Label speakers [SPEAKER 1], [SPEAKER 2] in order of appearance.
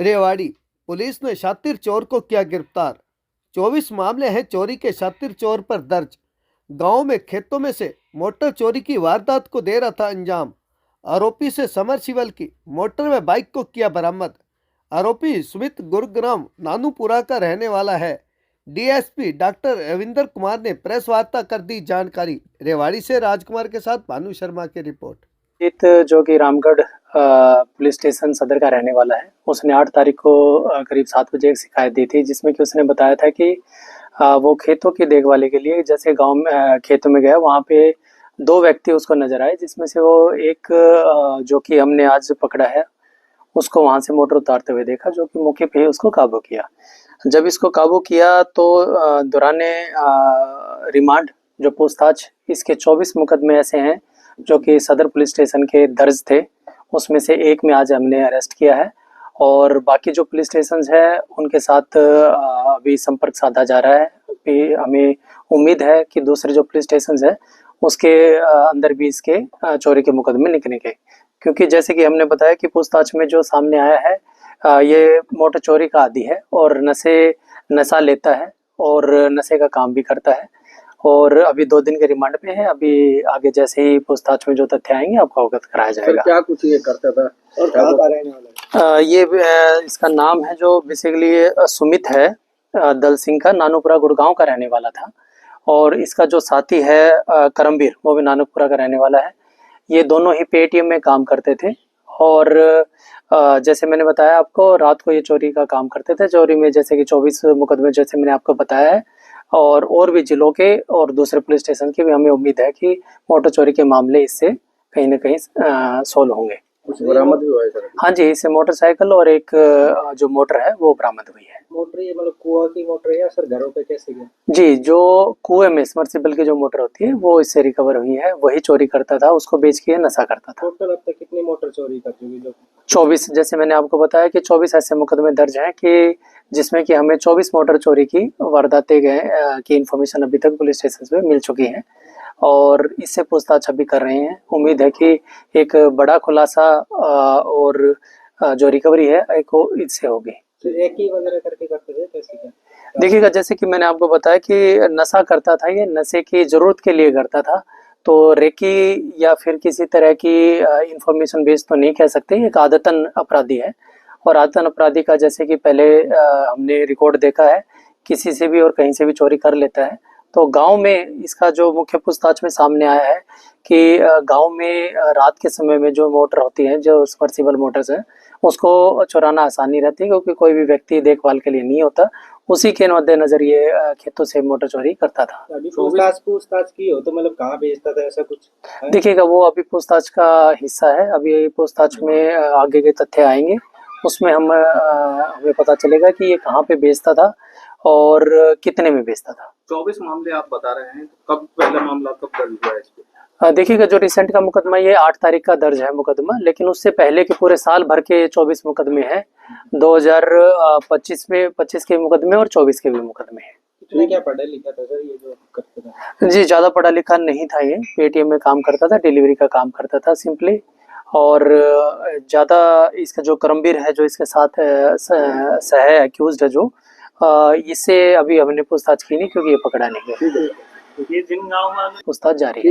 [SPEAKER 1] Rewari police ने शातिर चोर को किया गिरफ्तार। 24 मामले हैं चोरी के शातिर चोर पर दर्ज। गांव में खेतों में से मोटर चोरी की वारदात को दे रहा था अंजाम। आरोपी से समरसीबल की मोटर व बाइक को किया बरामद। आरोपी सुमित गुरुग्राम नानूपुरा का रहने वाला है। डीएसपी डॉक्टर रविंदर कुमार ने प्रेस वार्ता कर दी जानकारी। रेवाड़ी से राजकुमार के साथ भानु शर्मा की रिपोर्ट।
[SPEAKER 2] जो कि रामगढ़ पुलिस स्टेशन सदर का रहने वाला है, उसने 8 तारीख को करीब 7 बजे एक शिकायत दी थी, जिसमें कि उसने बताया था कि वो खेतों की देखभाली के लिए जैसे गांव में खेतों में गया, वहां पे 2 व्यक्ति उसको नजर आए, जिसमें से वो एक जो कि हमने आज पकड़ा है, उसको वहां से मोटर उतारते हुए देखा, जो कि मौके पे उसको काबू किया। जब इसको काबू किया तो दौराने रिमांड जो पूछताछ, इसके 24 मुकदमे ऐसे हैं जो कि सदर पुलिस स्टेशन के दर्ज थे, उसमें से एक में आज हमने अरेस्ट किया है और बाकी जो पुलिस स्टेशन है उनके साथ अभी संपर्क साधा जा रहा है। अभी हमें उम्मीद है कि दूसरे जो पुलिस स्टेशन है उसके अंदर भी इसके चोरी के मुकदमे निकलेंगे, क्योंकि जैसे कि हमने बताया कि पूछताछ में जो सामने आया है ये मोटर चोरी का आदी है और नशा लेता है और नशे का काम भी करता है और अभी 2 दिन के रिमांड पे है। अभी आगे जैसे ही पूछताछ में जो तथ्य आएंगे आपको अवगत कराया जाएगा।
[SPEAKER 3] क्या कुछ ये करता था और कहाँ का रहने वाला है?
[SPEAKER 2] ये इसका नाम है जो बेसिकली सुमित है, दल सिंह का, नानूपुरा गुड़गांव का रहने वाला था, और इसका जो साथी है करमवीर, वो भी नानूपुरा का रहने वाला है। ये दोनों ही पेटीएम में काम करते थे और जैसे मैंने बताया आपको, रात को ये चोरी का काम करते थे। चोरी में जैसे कि 24 मुकदमे जैसे मैंने आपको बताया है, और भी जिलों के और दूसरे पुलिस स्टेशन की भी हमें उम्मीद है कि मोटर चोरी के मामले इससे कहीं ना कहीं सोल्व होंगे।
[SPEAKER 3] कुछ बरामद भी हुआ है सर?
[SPEAKER 2] हाँ जी, इससे मोटरसाइकिल और एक जो मोटर है वो बरामद हुई है।
[SPEAKER 3] मोटर ये मतलब कुआं की मोटर है या सर घरों पे कैसे गया?
[SPEAKER 2] जी, जो कुएं में सबमर्सिबल की जो मोटर होती है वो इससे रिकवर हुई है, वही चोरी करता था, उसको बेच के नशा करता था।
[SPEAKER 3] टोटल अब तक कितनी मोटर चोरी कर चुकी जो?
[SPEAKER 2] 24, जैसे मैंने आपको बताया कि 24 ऐसे मुकदमे दर्ज हैं कि जिसमें कि हमें 24 मोटर चोरी की वारदातें की इंफॉर्मेशन अभी तक पुलिस स्टेशन पे मिल चुकी है और इससे पूछताछ अभी कर रहे हैं। उम्मीद है कि एक बड़ा खुलासा और जो रिकवरी है एक इससे होगी।
[SPEAKER 3] तो एक ही वगैरह करके करते थे कैसे क्या?
[SPEAKER 2] देखिएगा, जैसे कि मैंने आपको बताया कि नशा करता था, ये नशे की जरूरत के लिए करता था, तो रेकी या फिर किसी तरह की इंफॉर्मेशन बेस्ड तो नहीं कह सकते। एक आदतन अपराधी है और आदतन अपराधी का जैसे कि पहले हमने रिकॉर्ड देखा है, किसी से भी और कहीं से भी चोरी कर लेता है। तो गांव में इसका जो मुख्य पूछताछ में सामने आया है कि गांव में रात के समय में जो मोटर होती है, जो सबमर्सिबल मोटर्स है, उसको चुराना आसानी रहती है क्योंकि कोई भी व्यक्ति देखभाल के लिए नहीं होता। उसी के मद्देनजर ये खेतों से मोटर चोरी करता था।
[SPEAKER 3] अभी पूछताछ की हो तो मतलब कहाँ बेचता था ऐसा कुछ?
[SPEAKER 2] देखिएगा, वो अभी पूछताछ का हिस्सा है। अभी पूछताछ में आगे के तथ्य आएंगे, उसमें हमें पता चलेगा कि ये कहाँ पे बेचता था और कितने में बेचता था।
[SPEAKER 3] 24 मामले आप बता रहे हैं, कब पहला मामला कब दर्ज हुआ है इस पे?
[SPEAKER 2] देखिएगा, जो रिसेंट का मुकदमा ये 8 तारीख का दर्ज है मुकदमा, लेकिन उससे पहले के पूरे साल भर के 24 मुकदमे हैं। 2025 में 25 के मुकदमे और 24 के भी मुकदमे हैं।
[SPEAKER 3] इसमें क्या पढ़ा लिखा था सर ये जो करता था?
[SPEAKER 2] जी, ज्यादा पढ़ा लिखा नहीं था, ये पेटीएम में काम करता था, डिलीवरी का काम करता था सिंपली। और ज्यादा इसका जो करमवीर है, जो इसके साथ सह एक्यूज्ड है, जो इससे अभी हमने पूछताछ की नहीं क्योंकि ये पकड़ा नहीं गया।
[SPEAKER 3] ये जिन गाँव में
[SPEAKER 2] पूछताछ जारी है।